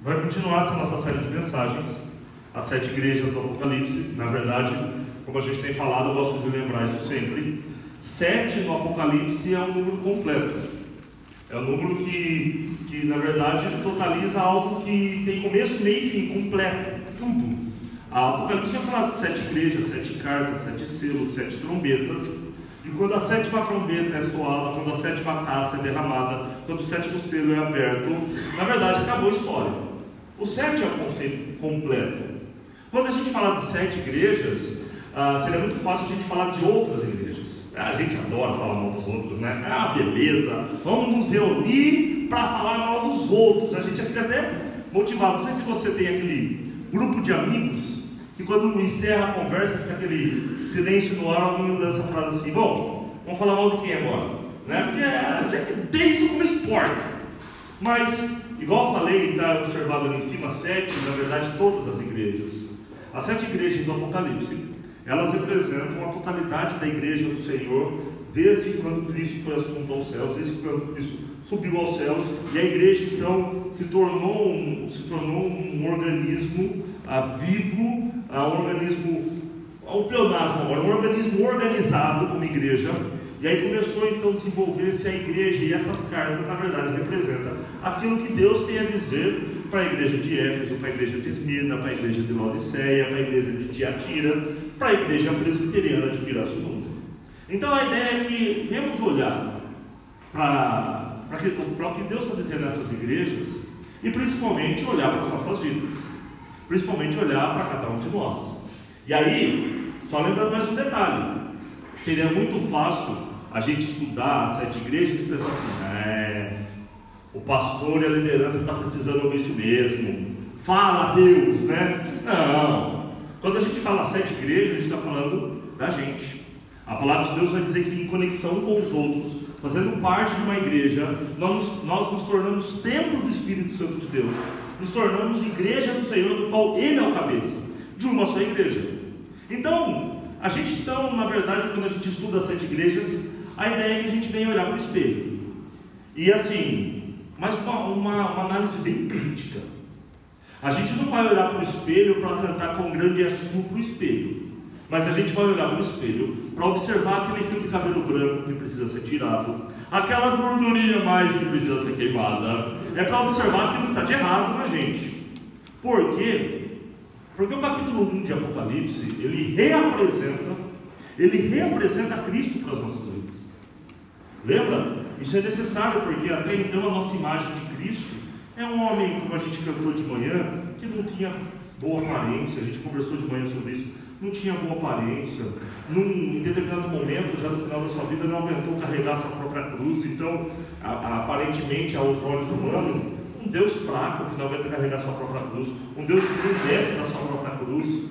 Vai continuar essa nossa série de mensagens, as 7 igrejas do Apocalipse. Na verdade, como a gente tem falado, eu gosto de lembrar isso sempre. 7 no Apocalipse é um número completo. É um número que na verdade totaliza algo que tem começo, meio e fim, completo, tudo. A Apocalipse vai falar de 7 igrejas, 7 cartas, 7 selos, 7 trombetas. E quando a 7ª trombeta é soada, quando a 7ª taça é derramada, quando o 7º selo é aberto, na verdade acabou a história. O 7 é o conceito completo. Quando a gente fala de 7 igrejas, seria muito fácil a gente falar de outras igrejas. A gente adora falar mal dos outros, né? Ah, beleza, vamos nos reunir para falar mal dos outros. A gente fica até motivado. Não sei se você tem aquele grupo de amigos que quando encerra a conversa fica aquele silêncio no ar, alguém lança a frase assim: bom, vamos falar mal de quem agora? Né? Porque a gente tem isso como esporte. Mas, igual eu falei, está observado ali em cima, 7, na verdade, todas as igrejas. As 7 igrejas do Apocalipse, elas representam a totalidade da igreja do Senhor, desde quando Cristo foi assunto aos céus, desde quando Cristo subiu aos céus, e a igreja então se tornou um organismo vivo, um pleonasmo agora, um organismo organizado como igreja. E aí começou então a desenvolver-se a igreja, e essas cartas na verdade representam aquilo que Deus tem a dizer para a igreja de Éfeso, para a igreja de Esmirna, para a igreja de Laodiceia, para a igreja de Tiatira, para a igreja presbiteriana de Pirassununga. Então a ideia é que vamos olhar para o que Deus está dizendo nessas igrejas, e principalmente olhar para as nossas vidas, principalmente olhar para cada um de nós. E aí, só lembrando mais um detalhe: seria muito fácil a gente estudar as 7 igrejas e pensar assim: o pastor e a liderança estão precisando ouvir isso mesmo, fala Deus, né? Não, quando a gente fala 7 igrejas, a gente está falando da gente. A palavra de Deus vai dizer que em conexão com os outros, fazendo parte de uma igreja, nós nos tornamos templo do Espírito Santo de Deus, nos tornamos igreja do Senhor, do qual Ele é o cabeça de uma só igreja. Então, na verdade, quando a gente estuda as 7 igrejas, a ideia é que a gente venha olhar para o espelho. E assim, mas uma análise bem crítica. A gente não vai olhar para o espelho para cantar com grande astu para o espelho, mas a gente vai olhar para o espelho para observar aquele fio de cabelo branco que precisa ser tirado, aquela gordurinha mais que precisa ser queimada. É para observar aquilo que está de errado na gente. Por quê? Porque o capítulo 1 de Apocalipse, ele reapresenta Cristo para as nossas vidas. Lembra? Isso é necessário, porque até então a nossa imagem de Cristo é um homem, como a gente cantou de manhã, que não tinha boa aparência. A gente conversou de manhã sobre isso. Não tinha boa aparência. Em determinado momento, já no final da sua vida, não aguentou carregar sua própria cruz. Então, aparentemente, aos olhos humanos, um Deus fraco que não aguenta carregar sua própria cruz, um Deus que não desce da sua própria cruz,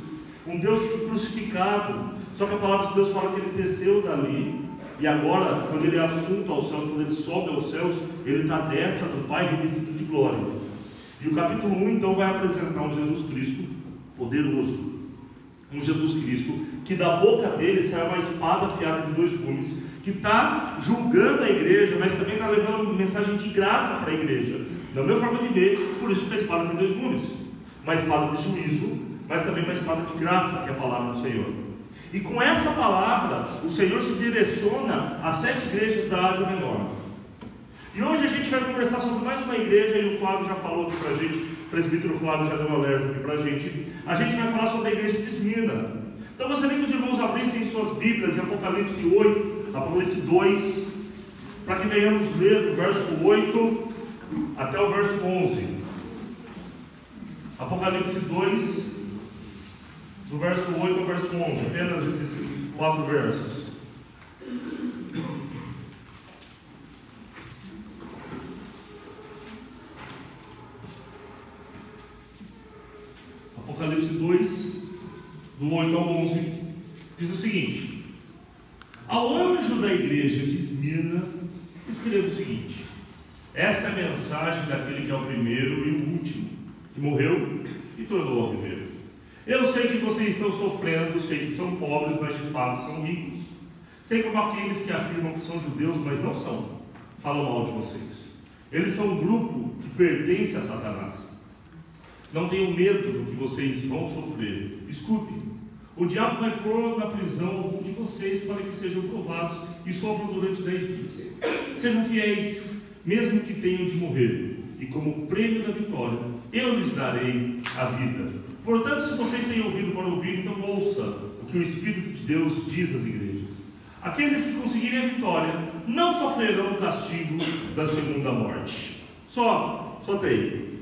um Deus crucificado. Só que a palavra de Deus fala que ele desceu dali, e agora, quando ele é assunto aos céus, quando ele sobe aos céus, ele está à destra do Pai revestido de glória. E o capítulo 1 então vai apresentar um Jesus Cristo poderoso, um Jesus Cristo que da boca dele sai uma espada afiada de 2 gumes, que está julgando a igreja, mas também está levando uma mensagem de graça para a igreja. Na minha forma de ver, por isso que a espada tem 2 gumes, uma espada de juízo, mas também uma espada de graça, que é a palavra do Senhor. E com essa palavra, o Senhor se direciona às 7 igrejas da Ásia Menor. E hoje a gente vai conversar sobre mais uma igreja, e o Flávio já falou aqui para a gente, o presbítero Flávio já deu um alerta aqui para a gente. A gente vai falar sobre a igreja de Esmirna. Então eu gostaria que os irmãos abrissem suas Bíblias em Apocalipse 8, Apocalipse 2, para que venhamos ler do verso 8 até o verso 11. Apocalipse 2, do verso 8 ao verso 11, apenas esses 4 versos. Apocalipse 2, do 8 ao 11, diz o seguinte: ao anjo da igreja de Esmirna, escreva o seguinte: esta é a mensagem daquele que é o primeiro e o último, que morreu e tornou a viver. Eu sei que vocês estão sofrendo, sei que são pobres, mas de fato são ricos. Sei como aqueles que afirmam que são judeus, mas não são, falam mal de vocês. Eles são um grupo que pertence a Satanás. Não tenham medo do que vocês vão sofrer. Escutem. O diabo vai pôr na prisão algum de vocês para que sejam provados e sofram durante 10 dias. Sejam fiéis, mesmo que tenham de morrer. E como prêmio da vitória, eu lhes darei a vida. Portanto, se vocês têm ouvido para ouvir, então ouça o que o Espírito de Deus diz às igrejas. Aqueles que conseguirem a vitória não sofrerão o castigo da segunda morte. Só tem.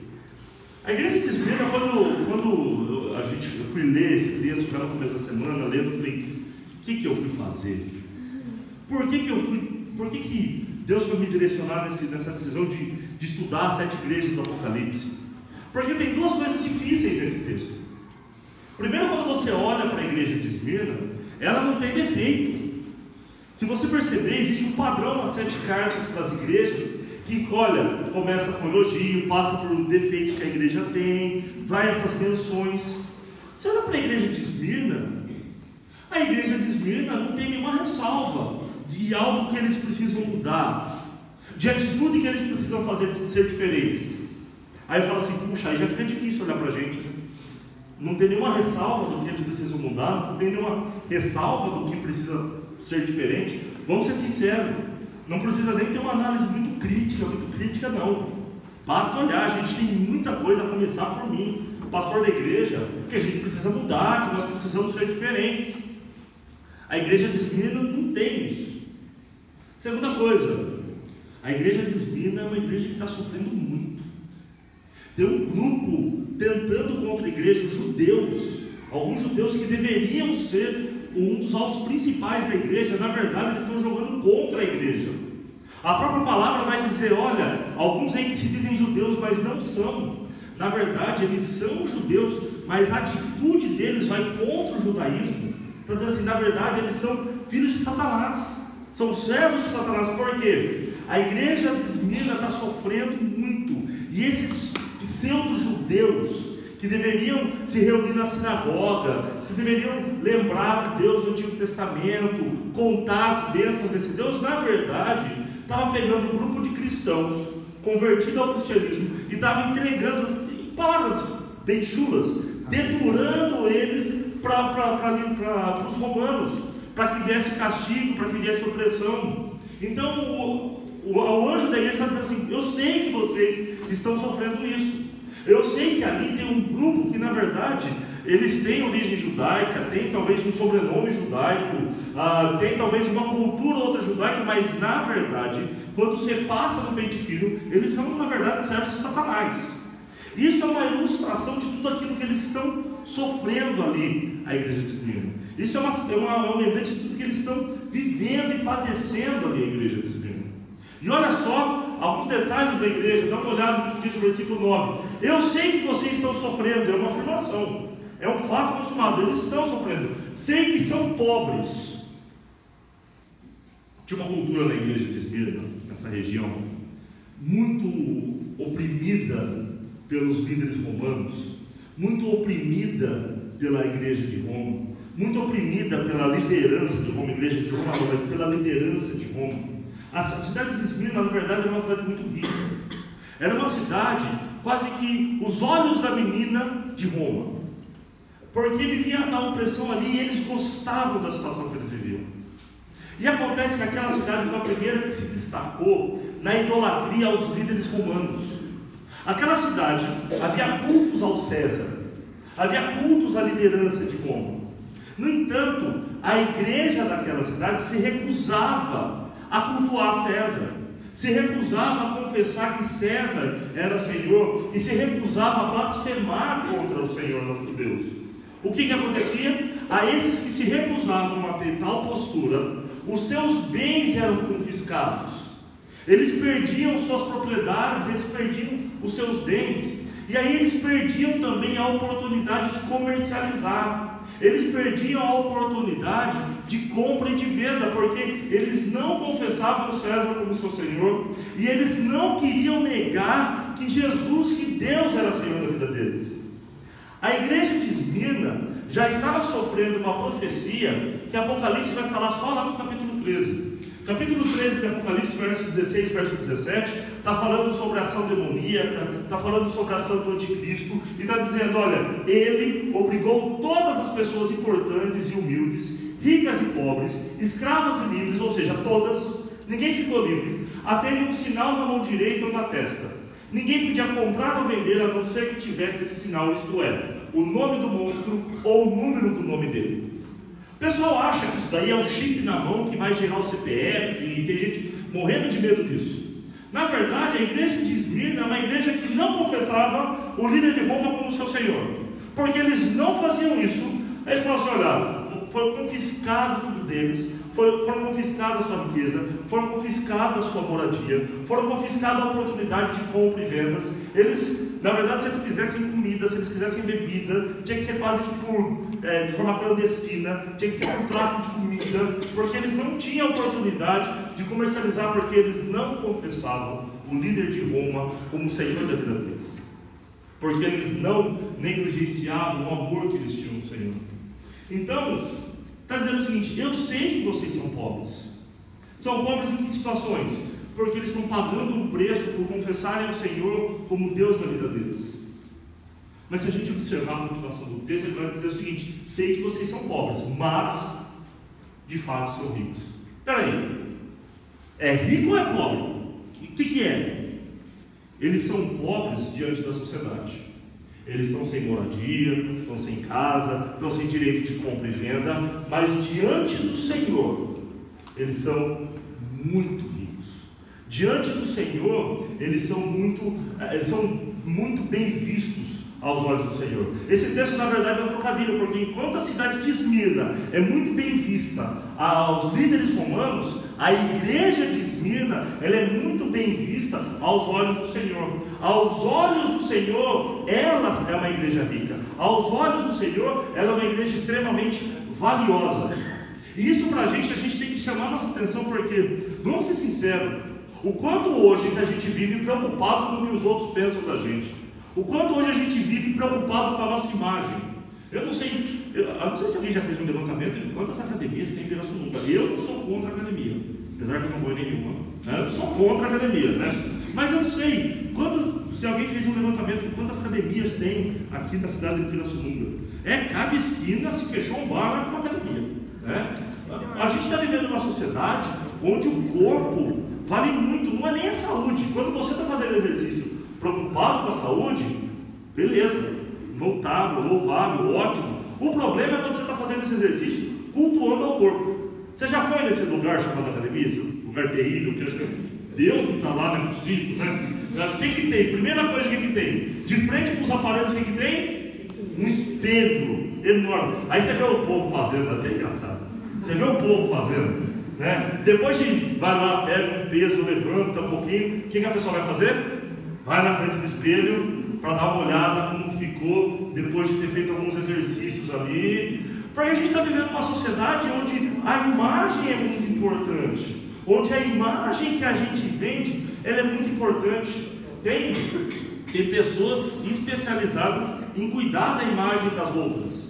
A igreja de Esmirna, quando eu fui ler esse texto já no começo da semana, lendo, eu falei, o que eu fui fazer? Por que Deus foi me direcionar nessa decisão de estudar as 7 igrejas do Apocalipse? Porque tem 2 coisas difíceis nesse texto. Primeiro, quando você olha para a igreja de Esmirna, ela não tem defeito. Se você perceber, existe um padrão nas 7 cartas para as igrejas, que, olha, começa com elogio, passa por um defeito que a igreja tem, vai essas menções. Você olha para a igreja de Esmirna não tem nenhuma ressalva de algo que eles precisam mudar, de atitude que eles precisam fazer de ser diferentes. Aí eu falo assim, puxa, aí já fica difícil olhar para a gente. Não tem nenhuma ressalva do que eles precisam mudar, não tem nenhuma ressalva do que precisa ser diferente. Vamos ser sinceros, não precisa nem ter uma análise muito crítica não. Basta olhar, a gente tem muita coisa, a começar por mim, pastor da igreja, que a gente precisa mudar, que nós precisamos ser diferentes. A igreja de Esmirna não tem isso. Segunda coisa, a igreja de Esmirna é uma igreja que está sofrendo muito. Tem um grupo tentando contra a igreja, os judeus, alguns judeus que deveriam ser um dos alvos principais da igreja, na verdade eles estão jogando contra a igreja. A própria palavra vai dizer, olha, alguns aí que se dizem judeus, mas não são. Na verdade, eles são judeus, mas a atitude deles vai contra o judaísmo. Então, diz assim, na verdade, eles são filhos de Satanás, são servos de Satanás. Por quê? A igreja de Esmirna está sofrendo muito, e esses pseudo-judeus, que deveriam se reunir na sinagoga, que deveriam lembrar de Deus do Antigo Testamento, contar as bênçãos desse Deus, na verdade, estava pegando um grupo de cristãos, convertidos ao cristianismo, e estava entregando, em palavras bem chulas, dedurando eles para os romanos, para que viesse castigo, para que viesse opressão. Então, o anjo da igreja está dizendo assim, eu sei que vocês estão sofrendo isso. Eu sei que ali tem um grupo que, na verdade, eles têm origem judaica, tem talvez um sobrenome judaico, tem talvez uma cultura ou outra judaica, mas, na verdade, quando você passa no pente fino, eles são, na verdade, servos de Satanás. Isso é uma ilustração de tudo aquilo que eles estão sofrendo ali, a igreja de Esmirna. Isso é um lembrete de tudo que eles estão vivendo e padecendo ali, a igreja de Esmirna. E olha só, alguns detalhes da igreja, dá uma olhada no que diz o versículo 9. Eu sei que vocês estão sofrendo, é uma afirmação, é um fato consumado, eles estão sofrendo. Sei que são pobres. Tinha uma cultura na igreja de Esmirna, nessa região, muito oprimida pelos líderes romanos, muito oprimida pela igreja de Roma, muito oprimida pela liderança de Roma, igreja de Roma, mas pela liderança de Roma. A cidade de Esmirna, na verdade, era uma cidade muito rica. Era uma cidade quase que os olhos da menina de Roma, porque vivia na opressão ali e eles gostavam da situação que eles viviam. E acontece que aquela cidade foi a primeira que se destacou na idolatria aos líderes romanos. Aquela cidade havia cultos ao César, havia cultos à liderança de Roma. No entanto, a igreja daquela cidade se recusava a cultuar César, se recusava a confessar que César era Senhor e se recusava a blasfemar contra o Senhor nosso Deus. O que acontecia? A esses que se recusavam a ter tal postura, os seus bens eram confiscados, eles perdiam suas propriedades, eles perdiam os seus bens, e aí eles perdiam também a oportunidade de comercializar, eles perdiam a oportunidade de compra e de venda, porque eles não confessavam o César como seu Senhor, e eles não queriam negar que Jesus, que Deus era Senhor da vida deles. A igreja de Esmirna já estava sofrendo uma profecia que Apocalipse vai falar só lá no capítulo 13. Capítulo 13 de Apocalipse, verso 16, verso 17, está falando sobre a ação demoníaca, está falando sobre a ação do anticristo, e está dizendo, olha, ele obrigou todas as pessoas importantes e humildes, ricas e pobres, escravas e livres, ou seja, todas, ninguém ficou livre, a terem um sinal na mão direita ou na testa. Ninguém podia comprar ou vender, a não ser que tivesse esse sinal, isto é, o nome do monstro ou o número do nome dele. O pessoal acha que isso daí é um chip na mão que vai gerar o CPF, e tem gente morrendo de medo disso. Na verdade, a igreja de Esmirna é uma igreja que não confessava o líder de Roma como seu senhor, porque eles não faziam isso. Eles falaram assim, olha, foi confiscado tudo deles, foram confiscadas a sua riqueza, foram confiscadas a sua moradia, foram confiscadas a oportunidade de compra e vendas. Eles, na verdade, se eles quisessem comida, se eles quisessem bebida, tinha que ser quase que de forma clandestina, tinha que ser por tráfico de comida, porque eles não tinham oportunidade de comercializar, porque eles não confessavam o líder de Roma como o Senhor da vida deles, porque eles não negligenciavam o amor que eles tinham no Senhor. Então, está dizendo o seguinte, eu sei que vocês são pobres. São pobres em que situações? Porque eles estão pagando um preço por confessarem o Senhor como Deus da vida deles. Mas se a gente observar a continuação do texto, ele vai dizer o seguinte, sei que vocês são pobres, mas de fato são ricos. Espera aí, é rico ou é pobre? O que é? Eles são pobres diante da sociedade. Eles estão sem moradia, estão sem casa, estão sem direito de compra e venda, mas diante do Senhor, eles são muito ricos. Diante do Senhor, eles são muito bem vistos aos olhos do Senhor. Esse texto, na verdade, é um trocadilho, porque enquanto a cidade de Esmirna é muito bem vista aos líderes romanos, a igreja de Esmirna, ela é muito bem vista aos olhos do Senhor. Aos olhos do Senhor, ela é uma igreja rica. Aos olhos do Senhor, ela é uma igreja extremamente valiosa. E isso para a gente tem que chamar a nossa atenção, porque, vamos ser sinceros, o quanto hoje que a gente vive preocupado com o que os outros pensam da gente. O quanto hoje a gente vive preocupado com a nossa imagem. Eu não sei se alguém já fez um levantamento de quantas academias tem em Pirassununga. Eu não sou contra a academia, apesar que eu não vou em nenhuma. Eu não sou contra a academia, né? Mas eu não sei se alguém fez um levantamento de quantas academias tem aqui na cidade de Pirassununga. Cada esquina se fechou um bar com uma academia, né? A gente está vivendo numa sociedade onde o corpo vale muito, não é nem a saúde. Quando você está fazendo exercício preocupado com a saúde, beleza, notável, louvável, ótimo. O problema é quando você está fazendo esse exercício cultuando ao corpo. Você já foi nesse lugar chamado academia? Esse lugar terrível, que acho que Deus não está lá, não é possível, né? O que tem? Primeira coisa que tem? De frente para os aparelhos, o que tem? Um espelho enorme. Aí você vê o povo fazendo, até engraçado. Você vê o povo fazendo, né? Depois que vai lá, pega um peso, levanta um pouquinho, o que a pessoa vai fazer? Vai na frente do espelho para dar uma olhada como ficou depois de ter feito alguns exercícios ali. Porque a gente está vivendo uma sociedade onde a imagem é muito importante, onde a imagem que a gente vende, ela é muito importante. Tem pessoas especializadas em cuidar da imagem das outras.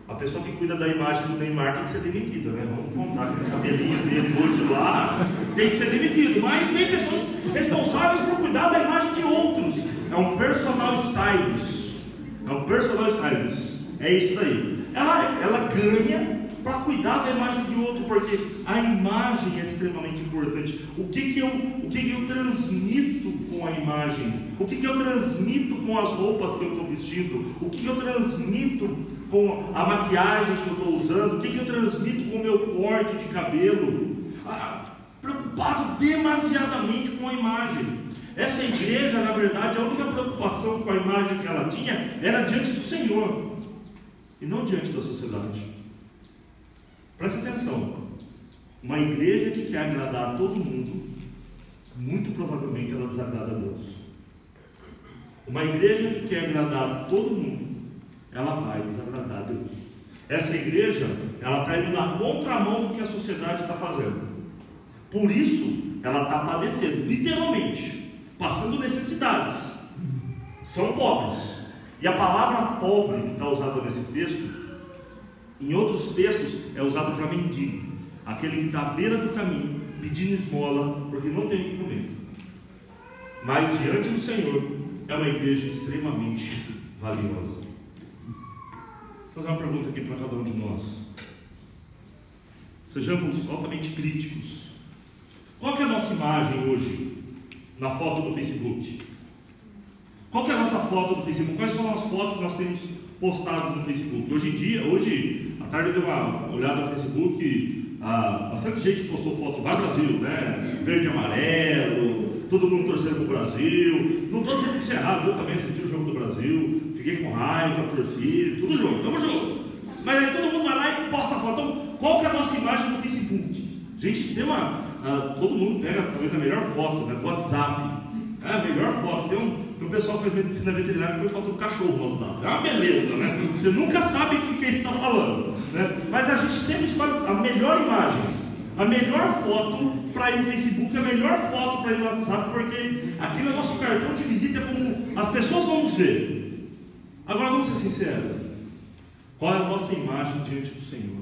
A pessoa que cuida da imagem do Neymar tem que ser demitida, né? Vamos contar aquele cabelinho dele hoje lá, tem que ser demitido. Mas tem pessoas responsáveis por cuidar da imagem de outros. É um personal stylist. É isso daí. Ela ganha para cuidar da imagem de outro, porque a imagem é extremamente importante. O que eu transmito com a imagem? O que eu transmito com as roupas que eu estou vestindo? O que eu transmito com a maquiagem que eu estou usando? O que eu transmito com o meu corte de cabelo? Preocupado demasiadamente com a imagem. Essa igreja, na verdade, a única preocupação com a imagem que ela tinha era diante do Senhor e não diante da sociedade. Preste atenção, uma igreja que quer agradar a todo mundo, muito provavelmente ela desagrada a Deus. Uma igreja que quer agradar a todo mundo, ela vai desagradar a Deus. Essa igreja, ela está indo na contramão do que a sociedade está fazendo. Por isso, ela está padecendo, literalmente, passando necessidades. São pobres. E a palavra pobre que está usada nesse texto, em outros textos, é usado para mendigo. Aquele que está à beira do caminho, pedindo esmola, porque não tem o que comer. Mas diante do Senhor, é uma igreja extremamente valiosa. Vou fazer uma pergunta aqui para cada um de nós. Sejamos altamente críticos. Qual que é a nossa imagem hoje na foto do Facebook? Qual que é a nossa foto do Facebook? Quais são as fotos que nós temos postadas no Facebook? Hoje, à tarde eu dei uma olhada no Facebook, bastante gente postou foto, vai Brasil, né? Verde e amarelo, todo mundo torcendo para o Brasil. Não estou dizendo que isso é errado, eu também assisti o jogo do Brasil, fiquei com raiva, torci, tudo junto, estamos juntos. Mas aí todo mundo vai lá e posta foto. Então, qual que é a nossa imagem no Facebook? Gente, tem todo mundo pega talvez a melhor foto, né, do WhatsApp. É a melhor foto. Tem um pessoal que faz medicina veterinária que põe foto do cachorro no WhatsApp. É uma beleza, né? Você nunca sabe o que está falando, né? Mas a gente sempre escolhe a melhor imagem, a melhor foto para ir no Facebook, a melhor foto para ir no WhatsApp, porque aquilo é nosso cartão de visita, é como as pessoas vão nos ver. Agora vamos ser sinceros. Qual é a nossa imagem diante do Senhor?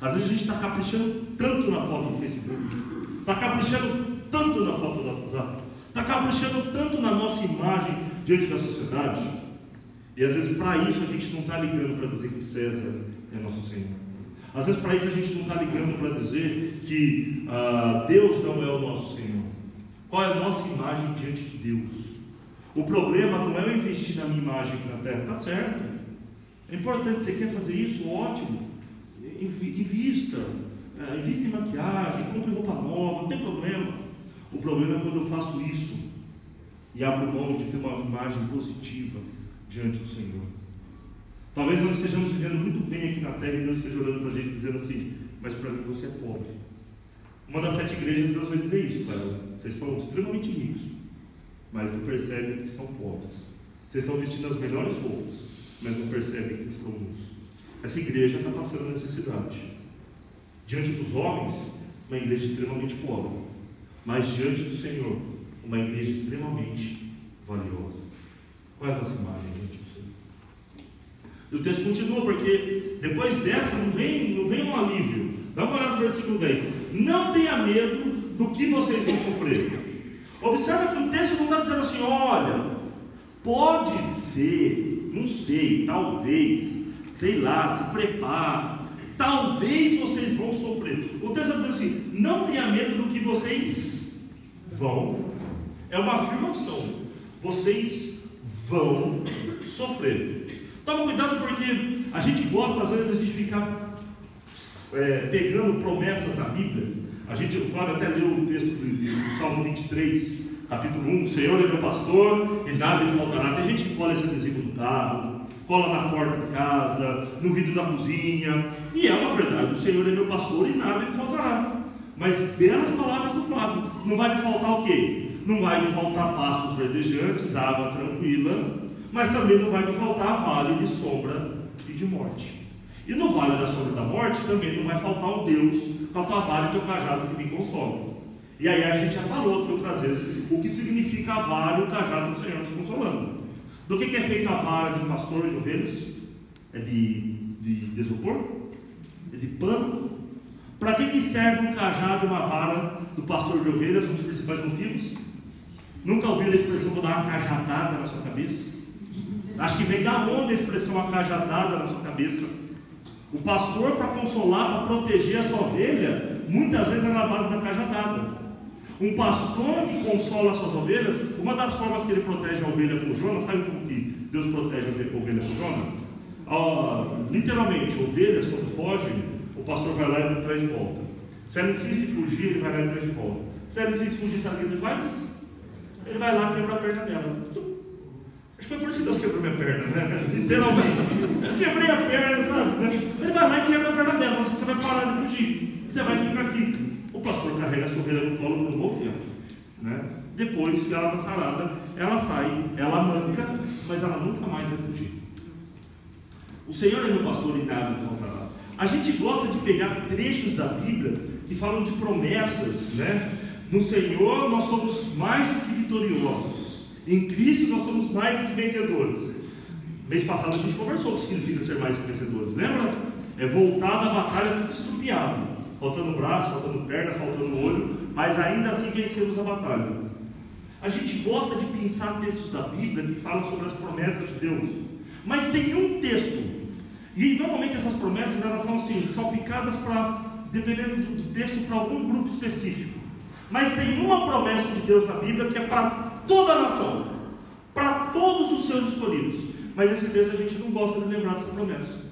Às vezes a gente está caprichando tanto na foto do Facebook, está caprichando tanto na foto do WhatsApp, está caprichando tanto na nossa imagem diante da sociedade, e às vezes para isso a gente não está ligando para dizer que César é nosso Senhor. Às vezes para isso a gente não está ligando para dizer que Deus não é o nosso Senhor. Qual é a nossa imagem diante de Deus? O problema não é eu investir na minha imagem aqui na terra, está certo. É importante, você quer fazer isso? Ótimo. Invista em maquiagem, compre roupa nova, não tem problema. O problema é quando eu faço isso e abro mão de ter uma imagem positiva diante do Senhor. Talvez nós estejamos vivendo muito bem aqui na terra e Deus esteja olhando para a gente dizendo assim: mas para mim você é pobre. Uma das 7 igrejas, Deus vai dizer isso para ela: vocês são extremamente ricos, mas não percebem que são pobres. Vocês estão vestindo as melhores roupas, mas não percebem que estão nus. Essa igreja está passando necessidade. Diante dos homens, uma igreja extremamente pobre, mas diante do Senhor, uma igreja extremamente valiosa. Qual é a nossa imagem diante do Senhor? E o texto continua, porque depois dessa não vem um alívio. Dá uma olhada no versículo 10. Não tenha medo do que vocês vão sofrer. Observa que o texto não está dizendo assim: olha, pode ser, não sei, talvez, sei lá, se prepare, talvez vocês vão sofrer. O texto está dizendo assim: não tenha medo do que vocês vão. É uma afirmação: vocês vão sofrer. Toma cuidado, porque a gente gosta às vezes de ficar pegando promessas da Bíblia. O Flávio até leu o texto do Salmo 23, capítulo 1: o Senhor é meu pastor e nada me faltará. Tem gente que cola esse adesivo no carro, cola na porta de casa, no vidro da cozinha, e é uma verdade: o Senhor é meu pastor e nada me faltará. Mas belas palavras do Flávio: não vai me faltar o quê? Não vai me faltar pastos verdejantes, água tranquila, mas também não vai me faltar vale de sombra e de morte. E no vale da sombra e da morte também não vai faltar um Deus com a tua vara e teu cajado que me consome. E aí a gente já falou outras vezes o que significa a vara e o cajado do Senhor nos consolando. Do que é feita a vara de um pastor de ovelhas? É de isopor? É de pano? Para que serve um cajado e uma vara do pastor de ovelhas? Um dos principais motivos? Nunca ouviram a expressão: vou dar uma cajadada na sua cabeça? Acho que vem da onde a expressão uma cajadada na sua cabeça? O pastor, para consolar, para proteger a sua ovelha, muitas vezes é na base da cajadada. Um pastor que consola as suas ovelhas, uma das formas que ele protege a ovelha fujona, sabe como que Deus protege a ovelha fujona? Literalmente, ovelhas quando fogem, o pastor vai lá e traz de volta. Se ela insiste em fugir, ele vai lá e traz de volta. Se ela insiste em fugir, sabe o que ele faz? Ele vai lá e quebra a perna dela. Acho que foi por isso que Deus quebrou minha perna, né? Literalmente. Eu quebrei a perna, sabe? Ele vai lá e quebra a perna dela. Você vai parar de fugir. Você vai ficar aqui. O pastor carrega a sua ovelha no colo por um bom tempo, né? Depois que ela está sarada, ela sai, ela manca, mas ela nunca mais vai fugir. O Senhor é meu pastor e nada me faltará. A gente gosta de pegar trechos da Bíblia que falam de promessas, né? No Senhor nós somos mais do que vitoriosos. Em Cristo nós somos mais do que vencedores. Mês passado a gente conversou o que significa ser mais que vencedores. Lembra? É voltar da batalha tudo estrupiado. faltando braço, faltando perna, faltando olho, mas ainda assim vencemos a batalha. A gente gosta de pensar textos da Bíblia que falam sobre as promessas de Deus, mas tem um texto, e normalmente essas promessas elas são assim, salpicadas dependendo do texto, para algum grupo específico. Mas tem uma promessa de Deus na Bíblia que é para toda a nação, para todos os seus escolhidos. Mas esse texto a gente não gosta de lembrar dessa promessa.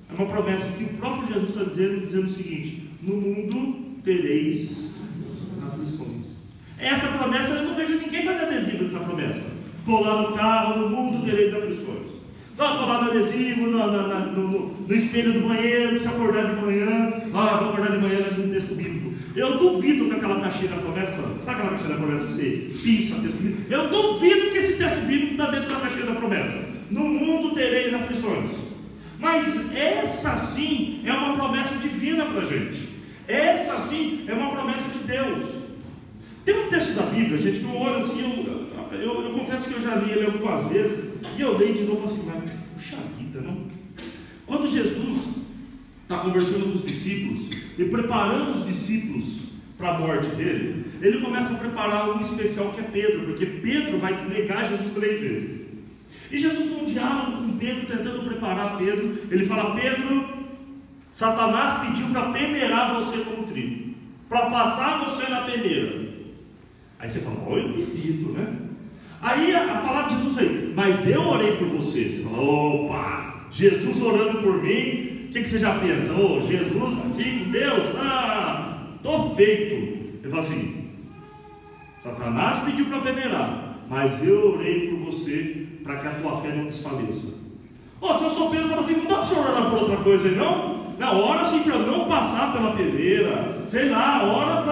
É uma promessa que o próprio Jesus está dizendo o seguinte: no mundo tereis aflições. Essa promessa eu não vejo ninguém fazer adesivo dessa promessa. Colar no carro, no mundo tereis aflições. Não, colar no adesivo, no espelho do banheiro, se acordar de manhã. Vou acordar de manhã no texto bíblico. Eu duvido que aquela caixinha da promessa, sabe aquela caixinha da promessa que você pinça o texto bíblico? Eu duvido que esse texto bíblico está dentro da caixinha da promessa. No mundo tereis aflições. Mas essa sim é uma promessa divina para a gente. Essa sim é uma promessa de Deus. Tem um texto da Bíblia, gente, que eu olho assim, eu confesso que eu já li ele algumas vezes, e eu leio de novo assim, mas puxa vida, não? Quando Jesus está conversando com os discípulos e preparando os discípulos para a morte dele, ele começa a preparar um especial que é Pedro, porque Pedro vai negar Jesus 3 vezes. E Jesus, num diálogo com Pedro, tentando preparar Pedro, ele fala: Pedro, Satanás pediu para peneirar você como trigo, para passar você na peneira. Aí você fala: olha o pedido, né? Aí a palavra de Jesus aí: mas eu orei por você. Você fala: opa, Jesus orando por mim. O que você já pensa? Jesus assim com Deus? Estou feito. Ele fala assim: Satanás pediu para peneirar, mas eu orei por você para que a tua fé não desfaleça. Se eu sou Pedro, fala assim: não dá para você orar por outra coisa aí não? Não, ora assim para eu não passar pela peneira, sei lá, ora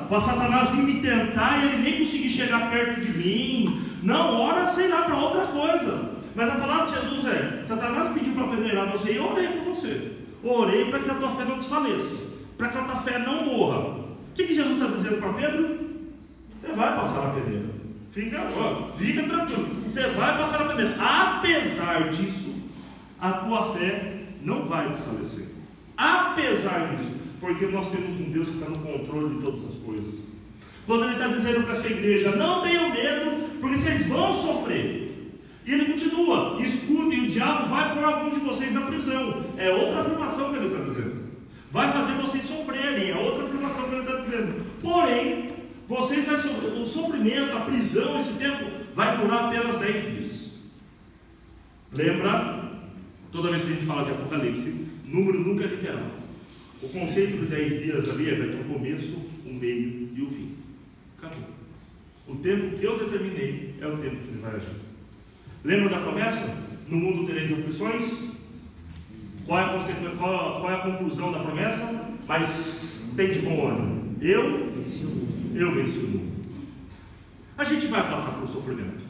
para Satanás vir me tentar e ele nem conseguir chegar perto de mim. Não, ora, sei lá, para outra coisa. Mas a palavra de Jesus é: Satanás pediu para peneirar você e eu orei por você. Orei para que a tua fé não desfaleça, para que a tua fé não morra. O que Jesus está dizendo para Pedro? Você vai passar na peneira. Fica tranquilo, você vai passar na peneira. Apesar disso, a tua fé não vai desfalecer. Apesar disso, porque nós temos um Deus que está no controle de todas as coisas. Quando ele está dizendo para essa igreja: não tenham medo, porque vocês vão sofrer. E ele continua: escutem, o diabo vai pôr alguns de vocês na prisão. É outra afirmação que ele está dizendo. Vai fazer vocês sofrerem. É outra afirmação que ele está dizendo. Porém, vocês vão sofrer. O sofrimento, a prisão, esse tempo vai durar apenas 10 dias. Lembra? Toda vez que a gente fala de Apocalipse, número nunca é literal. O conceito de 10 dias ali vai ter o começo, o meio e o fim. Acabou. O tempo que eu determinei é o tempo que ele vai agir. Lembra da promessa? No mundo tereis aflições. Qual é a conclusão da promessa? Mas tem de bom ânimo. Eu venci o mundo. A gente vai passar por sofrimento.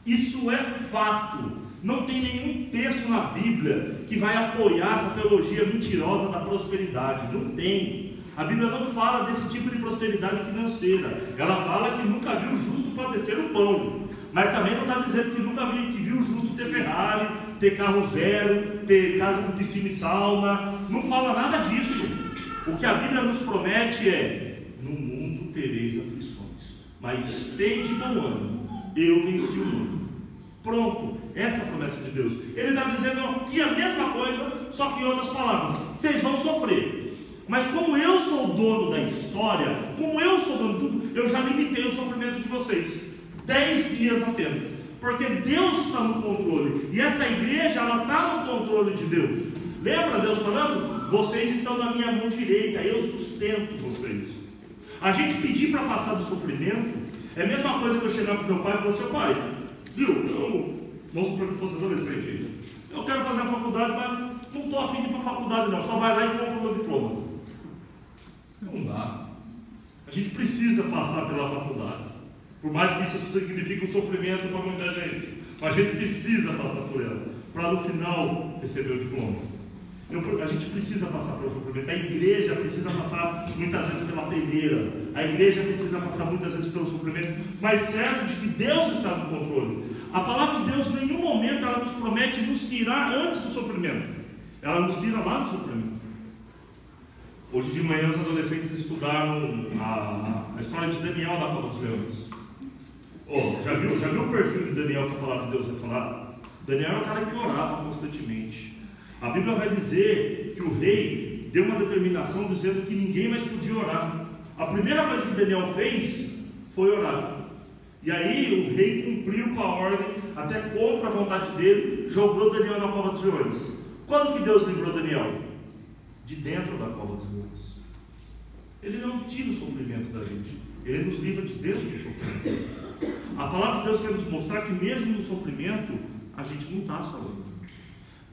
Isso é fato. Não tem nenhum texto na Bíblia que vai apoiar essa teologia mentirosa da prosperidade. Não tem. A Bíblia não fala desse tipo de prosperidade financeira. Ela fala que nunca viu o justo padecer o pão. Mas também não está dizendo que nunca viu o justo ter Ferrari, ter carro zero, ter casa com piscina e sauna. Não fala nada disso. O que a Bíblia nos promete é: no mundo tereis aflições, mas tem de bom ânimo, eu venci o mundo. Pronto, essa é a promessa de Deus. Ele está dizendo aqui a mesma coisa, só que em outras palavras: vocês vão sofrer, mas como eu sou o dono da história, como eu sou o dono de tudo, eu já limitei o sofrimento de vocês. 10 dias apenas, porque Deus está no controle, e essa igreja, ela está no controle de Deus. Lembra Deus falando? Vocês estão na minha mão direita, eu sustento vocês. A gente pedir para passar do sofrimento é a mesma coisa que eu chegar para o meu pai e falar: seu pai, viu, vamos supor que fosse adolescente, eu quero fazer a faculdade, mas não estou afim de ir para a faculdade não, só vai lá e compra o meu diploma. Não dá. A gente precisa passar pela faculdade, por mais que isso signifique um sofrimento para muita gente, a gente precisa passar por ela, para no final receber o diploma. A gente precisa passar pelo sofrimento. A igreja precisa passar muitas vezes pela peneira. A igreja precisa passar muitas vezes pelo sofrimento, mas certo de que Deus está no controle. A palavra de Deus, em nenhum momento, ela nos promete nos tirar antes do sofrimento. Ela nos tira lá no sofrimento. Hoje de manhã os adolescentes estudaram a história de Daniel na Cova dos Leões. Oh, já viu o perfil de Daniel que a palavra de Deus vai falar? Daniel era um cara que orava constantemente. A Bíblia vai dizer que o rei deu uma determinação dizendo que ninguém mais podia orar. A primeira coisa que Daniel fez foi orar. E aí o rei cumpriu com a ordem, até contra a vontade dele, jogou Daniel na Cova dos Leões. Quando que Deus livrou Daniel? De dentro da Cova dos Leões. Ele não tira o sofrimento da gente, Ele nos livra de dentro do sofrimento. A palavra de Deus quer nos mostrar que mesmo no sofrimento, a gente não está sozinho.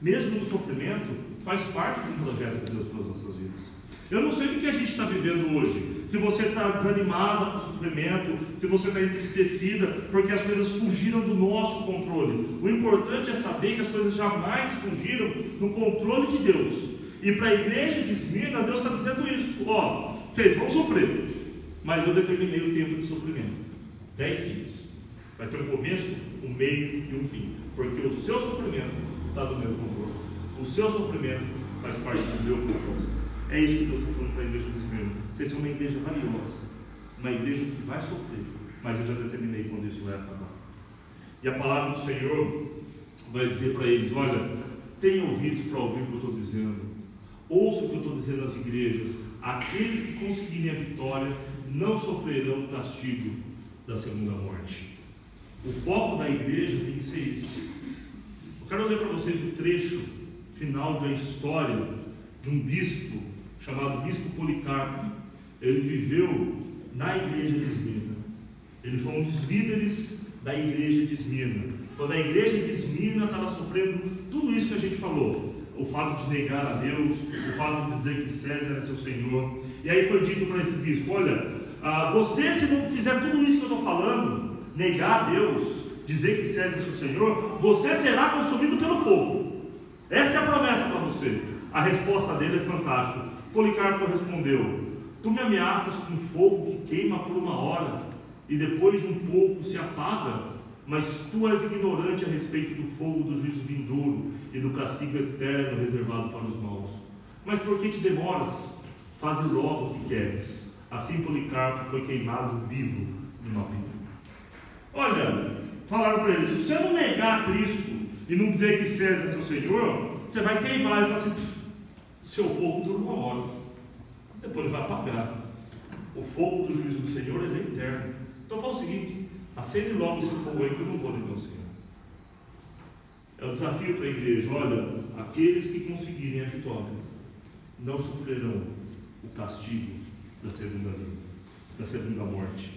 Mesmo no sofrimento, faz parte de um projeto de Deus para as nossas vidas. Eu não sei o que a gente está vivendo hoje. Se você está desanimada com o sofrimento, se você está entristecida, porque as coisas fugiram do nosso controle. O importante é saber que as coisas jamais fugiram do controle de Deus. E para a igreja de Esmirna, Deus está dizendo isso. Ó, vocês vão sofrer, mas eu determinei o tempo de sofrimento. 10 dias. Vai ter um começo, um meio e um fim. Porque o seu sofrimento está no meu controle. O seu sofrimento faz parte do meu propósito. É isso que eu estou falando para a igreja de Esmirna. Vocês são uma igreja valiosa, uma igreja que vai sofrer, mas eu já determinei quando isso vai acabar. E a palavra do Senhor vai dizer para eles: olha, tenham ouvidos para ouvir o que eu estou dizendo, ouça o que eu estou dizendo às igrejas. Aqueles que conseguirem a vitória não sofrerão o castigo da segunda morte. O foco da igreja tem que ser esse. Eu quero ler para vocês o trecho final da história de um bispo chamado Bispo Policarpo. Ele viveu na igreja de Esmirna. Ele foi um dos líderes da igreja de Esmirna. Quando a igreja de Esmirna estava sofrendo tudo isso que a gente falou, o fato de negar a Deus, o fato de dizer que César é seu Senhor. E aí foi dito para esse bispo: olha, você, se não fizer tudo isso que eu estou falando, negar a Deus, dizer que César é seu Senhor, você será consumido pelo fogo. Essa é a promessa para você. A resposta dele é fantástica. Policarpo respondeu: tu me ameaças com fogo que queima por uma hora e depois de um pouco se apaga, mas tu és ignorante a respeito do fogo do juízo vindouro e do castigo eterno reservado para os maus. Mas por que te demoras? Faze logo o que queres. Assim Policarpo foi queimado vivo numa pilha. Olha, falaram para ele: se você não negar a Cristo e não dizer que César é seu Senhor, você vai queimar. Ele fala assim: seu fogo dura uma hora, depois ele vai apagar. O fogo do juízo do Senhor é eterno. Então fala o seguinte: acende logo esse fogo aí que eu não vou negar o Senhor. É o desafio para a igreja. Olha, aqueles que conseguirem a vitória não sofrerão o castigo da segunda vida, da segunda morte.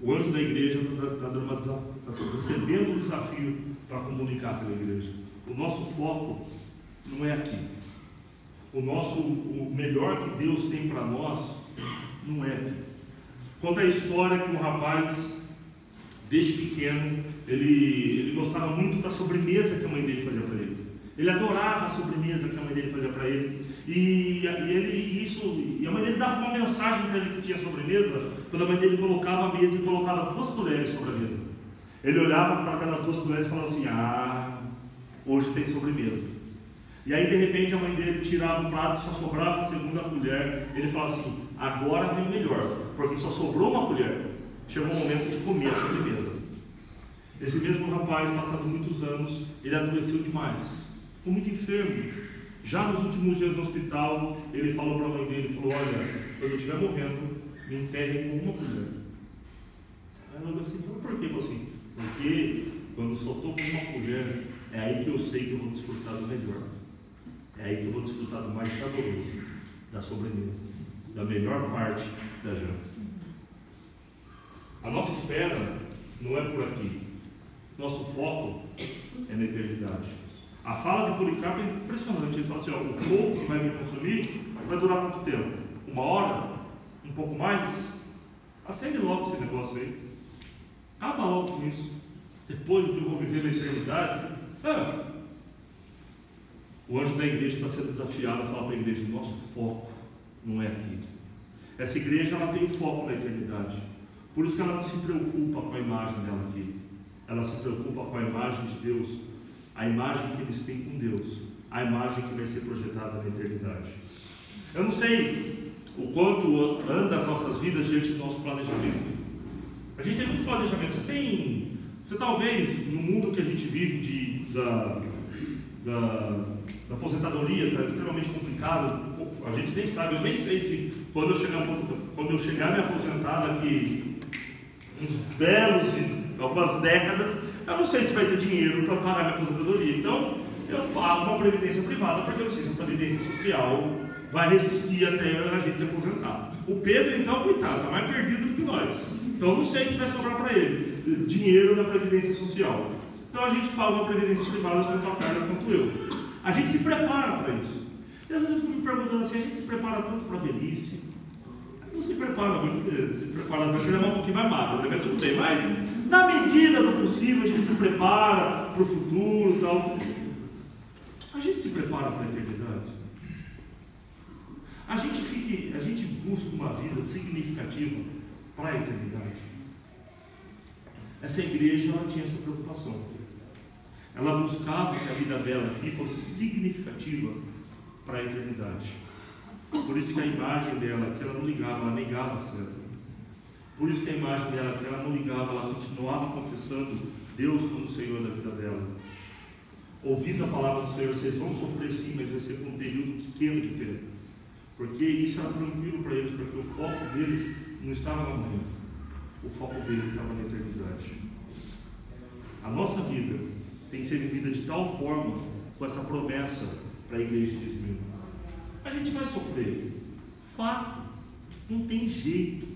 O anjo da igreja está recebendo o desafio para comunicar pela igreja. O nosso foco não é aqui. O melhor que Deus tem para nós não é aqui. Conta a história que um rapaz, desde pequeno, ele gostava muito da sobremesa que a mãe dele fazia para ele. Ele adorava a sobremesa que a mãe dele fazia para ele. E a mãe dele dava uma mensagem para ele que tinha sobremesa, quando a mãe dele colocava a mesa e colocava 2 colheres sobre a mesa. Ele olhava para aquelas 2 colheres e falava assim: hoje tem sobremesa. E aí de repente a mãe dele tirava o prato, só sobrava a segunda colher. Ele falava assim: agora vem o melhor, porque só sobrou uma colher. Chegou o momento de comer a sobremesa. Esse mesmo rapaz, passado muitos anos, ele adoeceu demais, ficou muito enfermo. Já nos últimos dias no hospital, ele falou para a mãe dele, falou: olha, quando eu estiver morrendo, me enterrem com uma colher. Aí ela falou assim: por quê? Assim, porque quando só estou com uma colher, é aí que eu sei que eu vou desfrutar do melhor. É aí que eu vou desfrutar do mais saboroso, da sobremesa, da melhor parte da janta. A nossa espera não é por aqui. Nosso foco é na eternidade. A fala de Policarpo é impressionante. Ele fala assim: o fogo que vai me consumir vai durar quanto tempo? 1 hora? Um pouco mais? Acende logo esse negócio aí. Acaba logo com isso. Depois do que eu vou viver na eternidade. O anjo da igreja está sendo desafiado a falar para a igreja: o nosso foco não é aqui. Essa igreja, ela tem foco na eternidade. Por isso que ela não se preocupa com a imagem dela aqui. Ela se preocupa com a imagem de Deus, a imagem que eles têm com Deus, a imagem que vai ser projetada na eternidade. Eu não sei o quanto anda as nossas vidas diante do nosso planejamento. A gente tem muito planejamento. Você talvez, no mundo que a gente vive da aposentadoria, que é extremamente complicado, a gente nem sabe, eu nem sei se quando eu chegar a me aposentar daqui uns belos algumas décadas, eu não sei se vai ter dinheiro para pagar minha aposentadoria. Então, eu pago uma previdência privada, porque eu sei se a previdência social vai resistir até a gente se aposentar. O Pedro, então, coitado, está mais perdido do que nós. Então, eu não sei se vai sobrar para ele dinheiro na previdência social. Então, a gente paga uma previdência privada, tanto a Carla quanto eu. A gente se prepara para isso. E às vezes eu fico me perguntando assim, a gente se prepara tanto para a velhice? Não se prepara muito, se prepara para chegar um pouquinho mais magro, né? Tudo bem, mas na medida do possível a gente se prepara para o futuro e tal. A gente se prepara para a eternidade. A gente busca uma vida significativa para a eternidade. Essa igreja, ela tinha essa preocupação. Ela buscava que a vida dela aqui fosse significativa para a eternidade. Por isso que a imagem dela, que ela não ligava, ela negava César. Por isso que a imagem dela, que ela não ligava, ela continuava confessando Deus como Senhor da vida dela. Ouvindo a palavra do Senhor, vocês vão sofrer sim, mas vai ser por um período pequeno de tempo. Porque isso era tranquilo para eles, porque o foco deles não estava na manhã. O foco deles estava na eternidade. A nossa vida tem que ser vivida de tal forma, com essa promessa para a igreja de Esmirna. A gente vai sofrer. Fato. Não tem jeito.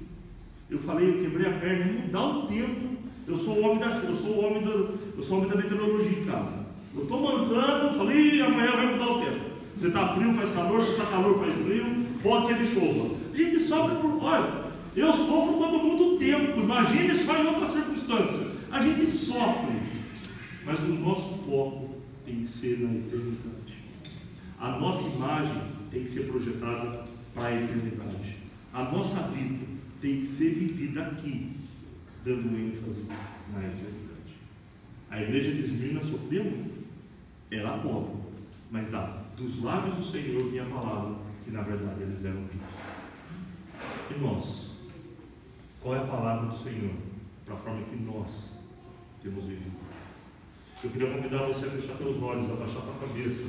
Eu falei, eu quebrei a perna, não dá um tempo. Eu sou o homem da meteorologia em casa. Eu estou mancando, falei, amanhã vai mudar o tempo. Você está frio, faz calor, você está calor, faz frio, pode ser de chuva. A gente sofre por. Olha, eu sofro quando muda o tempo. Imagine só em outras circunstâncias. A gente sofre. Mas o nosso foco tem que ser na eternidade. A nossa imagem tem que ser projetada para a eternidade. A nossa vida tem que ser vivida aqui, dando ênfase na eternidade. A igreja de Esmirna sofreu muito. Era pobre, mas dos lábios do Senhor vinha a palavra que na verdade eles eram ricos. E nós? Qual é a palavra do Senhor para a forma que nós temos vivido? Eu queria convidar você a fechar teus olhos, a baixar tua cabeça.